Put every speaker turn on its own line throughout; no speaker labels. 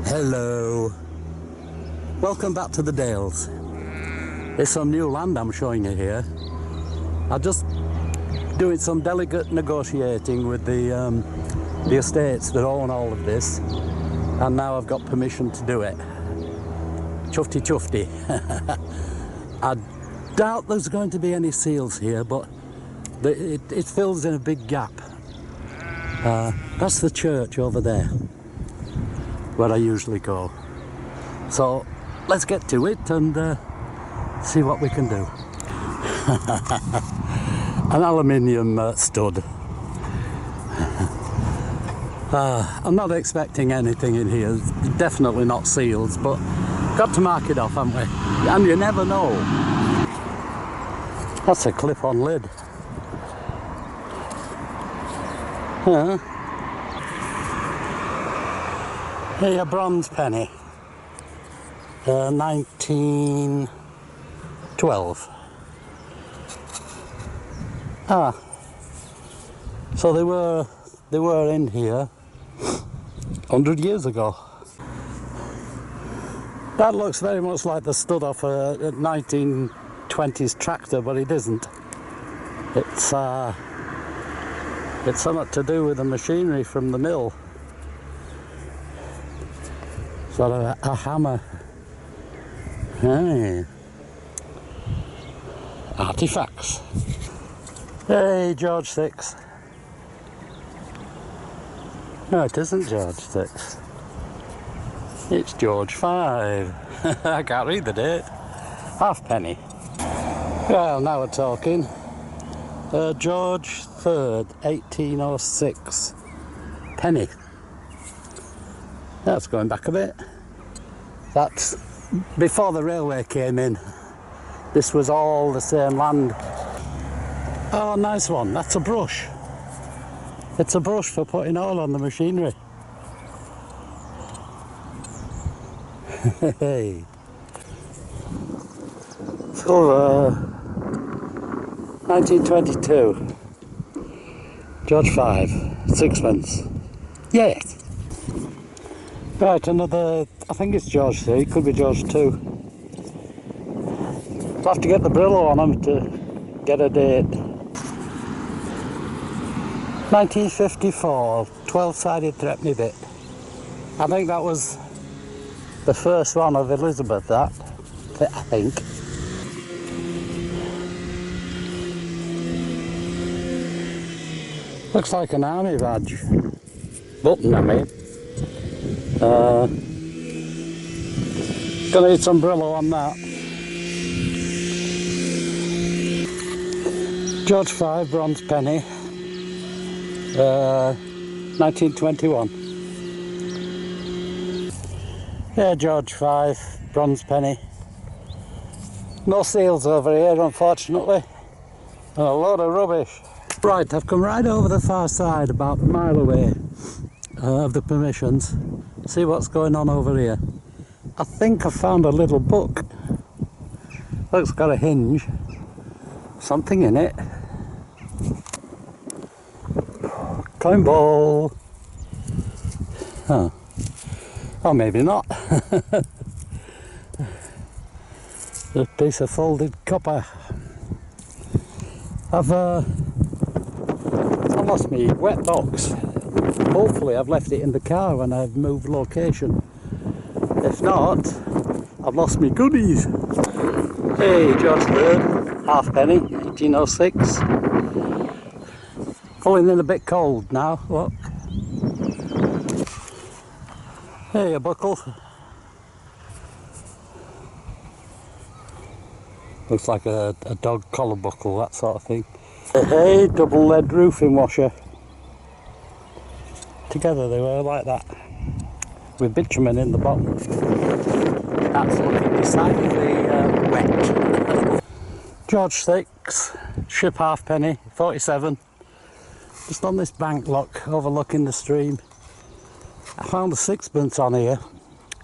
Hello, welcome back to the Dales. It's some new land I'm showing you here. I'm just doing some delicate negotiating with the estates that own all of this, and now I've got permission to do it. Chufty chufty. I doubt there's going to be any seals here, but it fills in a big gap. That's the church over there, where I usually go. So let's get to it and see what we can do. An aluminium stud. I'm not expecting anything in here, definitely not seals, but got to mark it off, haven't we? And you never know. That's a clip-on lid. Hey, a bronze penny. 1912. So they were in here 100 years ago. That looks very much like the stud off a 1920s tractor, but it isn't. It's something to do with the machinery from the mill. Sort of a hammer. Hey. Artifacts. Hey, George VI. No, it isn't George VI. It's George V. I can't read the date. Halfpenny. Well, now we're talking. George III, 1806. Penny. That's going back a bit. That's before the railway came in. This was all the same land. Oh, nice one. That's a brush. It's a brush for putting oil on the machinery. Hey. So, 1922. George V. Sixpence. Yes. Right, another, I think it's George III, could be George II. I'll have to get the Brillo on them to get a date. 1954, 12-sided threepenny bit. I think that was the first one of Elizabeth, that, I think. Looks like an army badge. Button, I mean. Gonna need some Brillo on that. George V, bronze penny. 1921. Yeah, George V, bronze penny. No seals over here, unfortunately. And a load of rubbish. Right, I've come right over the far side, about a mile away of the permissions. See what's going on over here. I think I found a little book. Looks got a hinge. Something in it. Coin ball. Huh. Or maybe not. A piece of folded copper. I've lost my wet box. Hopefully I've left it in the car when I've moved location. If not, I've lost my goodies. Hey, George III, halfpenny, 1806. Pulling in a bit cold now, look. Hey, a buckle. Looks like a dog collar buckle, that sort of thing. Hey, double lead roofing washer. Together they were like that, with bitumen in the bottom. That's looking decidedly wet. George VI, ship halfpenny, 47. Just on this bank, look, overlooking the stream. I found a sixpence on here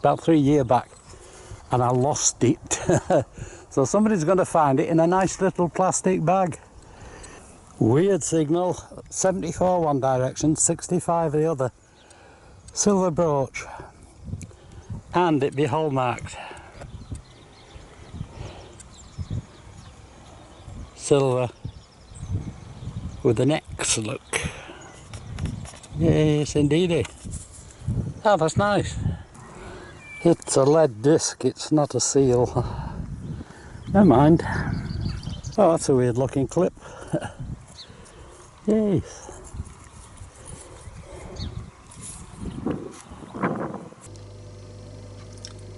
about 3 years back, and I lost it. So somebody's going to find it in a nice little plastic bag. Weird signal, 74 one direction, 65 the other. Silver brooch. and it be hallmarked. Silver with an X look. Yes, indeedy. Oh, that's nice. It's a lead disc, it's not a seal. Never mind. Oh, that's a weird looking clip. Yes.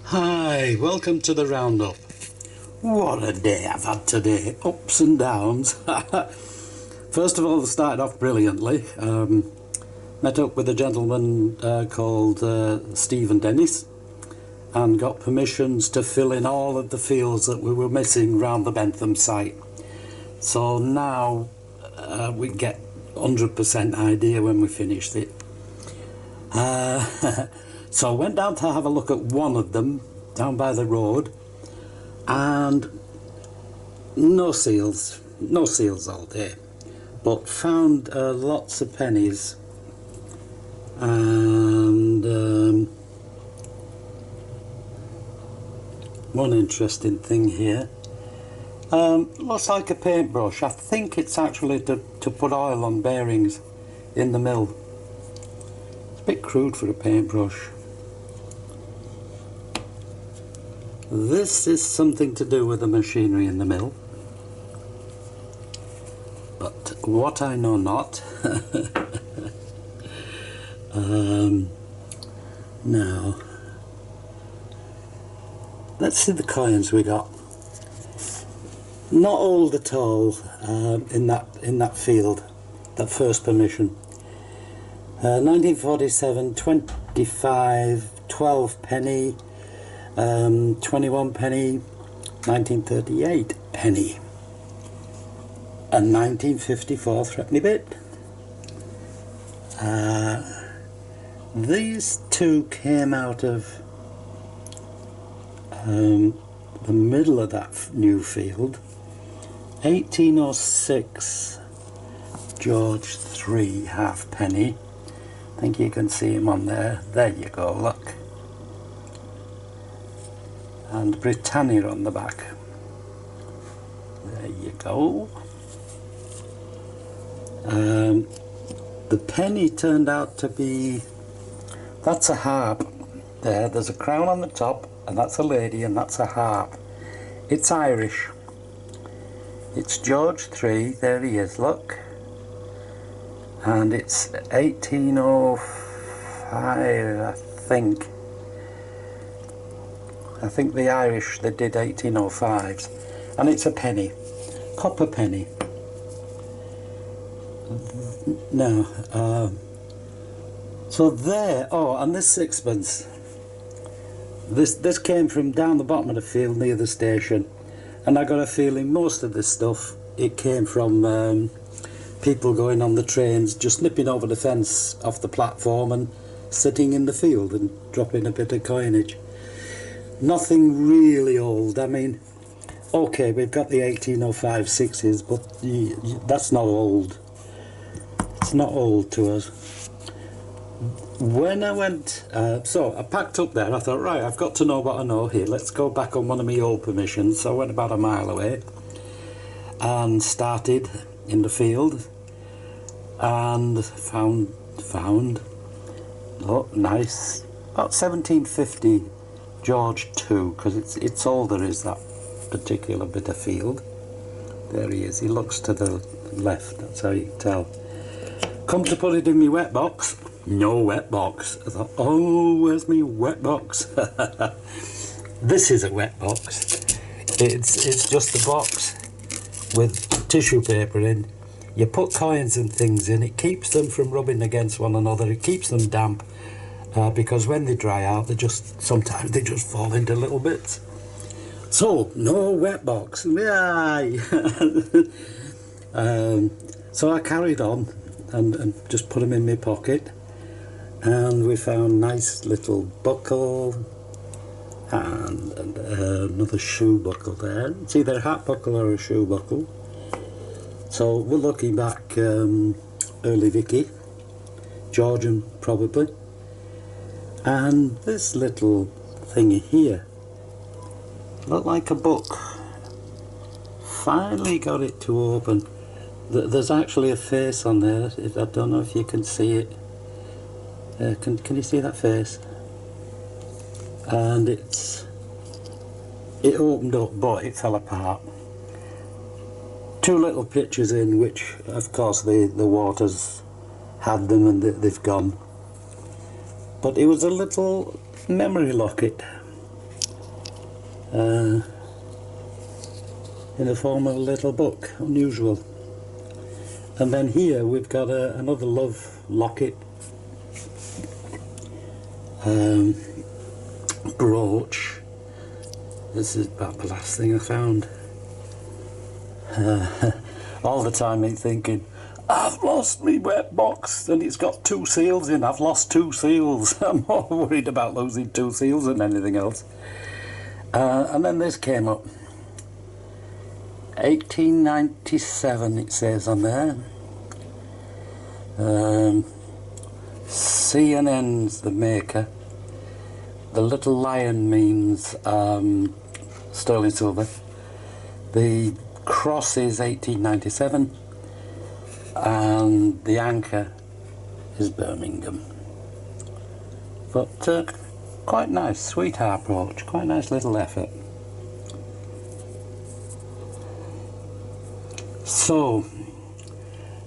Hi, welcome to the roundup. What a day I've had today, ups and downs. First of all, it started off brilliantly. Met up with a gentleman called Stephen Dennis and got permissions to fill in all of the fields that we were missing round the Bentham site. So now we get 100% idea when we finished it. So I went down to have a look at one of them down by the road, and no seals all day, but found lots of pennies, and one interesting thing here, looks like a paintbrush. I think it's actually to put oil on bearings in the mill. It's a bit crude for a paintbrush. This is something to do with the machinery in the mill, but what I know not. Now, let's see the coins we got. Not old at all in that field, that first permission. 1947, 25, 12 penny. 21 penny, 1938 penny, and 1954 threepenny bit. These two came out of the middle of that new field. 1806 George 3 halfpenny. I think you can see him on there. There you go, look. And Britannia on the back. There you go. The penny turned out to be, that's a harp. There's a crown on the top, and that's a lady, and that's a harp. It's Irish. It's George 3, there he is, look. And it's 1805, I think. I think the Irish, they did 1805s, and it's a penny, copper penny. Now, so there, oh, and this sixpence, this came from down the bottom of the field near the station, and I got a feeling most of this stuff, it came from people going on the trains, just nipping over the fence off the platform and sitting in the field and dropping a bit of coinage. Nothing really old. I mean, okay, we've got the 1805 sixes, but that's not old. It's not old to us. When I went, so I packed up there, I thought, right, I've got to know what I know here. Let's go back on one of my old permissions. So I went about a mile away and started in the field and found, oh, nice, about 1750 George 2, because it's all there is, that particular bit of field. There he is, he looks to the left, that's how you can tell. Come to put it in my wet box, no wet box. I thought, oh, where's my wet box? This is a wet box. It's just a box with tissue paper in. You put coins and things in, it keeps them from rubbing against one another, it keeps them damp. Because when they dry out, sometimes they just fall into little bits. So, no wet box. Yay! So I carried on and just put them in my pocket, and we found nice little buckle and another shoe buckle there. It's either a hat buckle or a shoe buckle. So we're looking back early Vicky, Georgian probably. And this little thingy here. Looked like a book. Finally got it to open. There's actually a face on there. I don't know if you can see it. Can you see that face? And it opened up, but it fell apart. Two little pictures in, which of course the waters had them and they've gone. But it was a little memory locket in the form of a little book. Unusual. And then here we've got another love locket, brooch. This is about the last thing I found. All the time I'm thinking, I've lost my wet box and it's got 2 seals in. I've lost 2 seals. I'm more worried about losing 2 seals than anything else. And then this came up. 1897 it says on there. C&N's the maker. The little lion means sterling silver. The cross is 1897 and the anchor is Birmingham. But quite nice, sweetheart brooch, quite nice little effort. So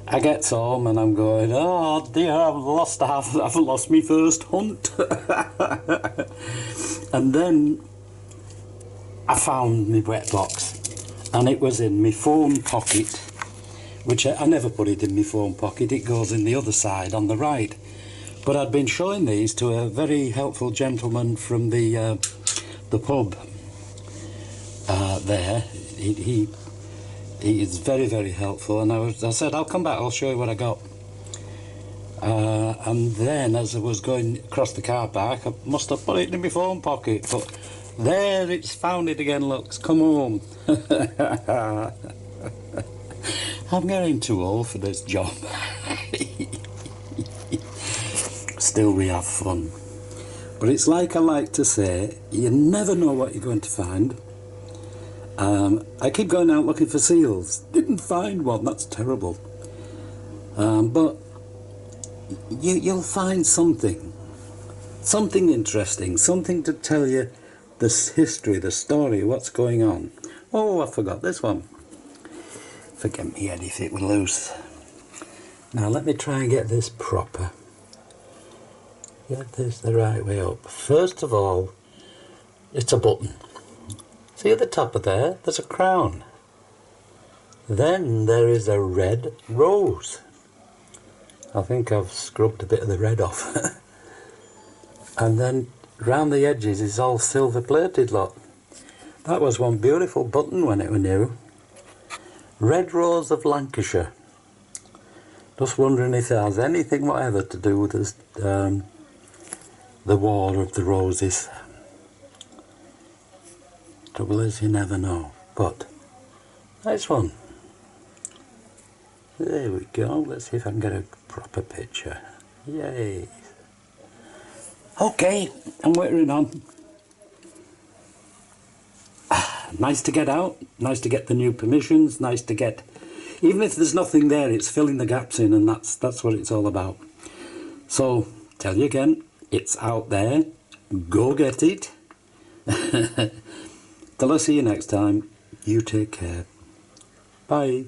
I get home and I'm going, oh dear, I've lost my first hunt. And then I found my wet box and it was in my phone pocket, which I never put it in my phone pocket, it goes in the other side on the right. But I'd been showing these to a very helpful gentleman from the pub there. He is very, very helpful, and I said, I'll come back, I'll show you what I got. And then as I was going across the car park, I must have put it in my phone pocket, but there it's found it again, look, it's come home. I'm getting too old for this job. Still we have fun. But it's like I like to say, you never know what you're going to find. I keep going out looking for seals. Didn't find one, that's terrible. But you'll find something interesting, something to tell you this history, the story, what's going on. Oh, I forgot this one. Forget me head if it were loose. Now let me try and get this proper. Get this the right way up. First of all, it's a button. See at the top of there, there's a crown. Then there is a red rose. I think I've scrubbed a bit of the red off. And then round the edges is all silver plated, look. That was one beautiful button when it was new. Red Rose of Lancashire. Just wondering if it has anything whatever to do with this, the War of the Roses. Trouble is, you never know. But nice one. There we go. Let's see if I can get a proper picture. Yay. Okay, I'm waiting on. Nice to get out, nice to get the new permissions, nice to get, even if there's nothing there, it's filling the gaps in, and that's what it's all about. So, tell you again, it's out there, go get it. Till I see you next time, you take care. Bye.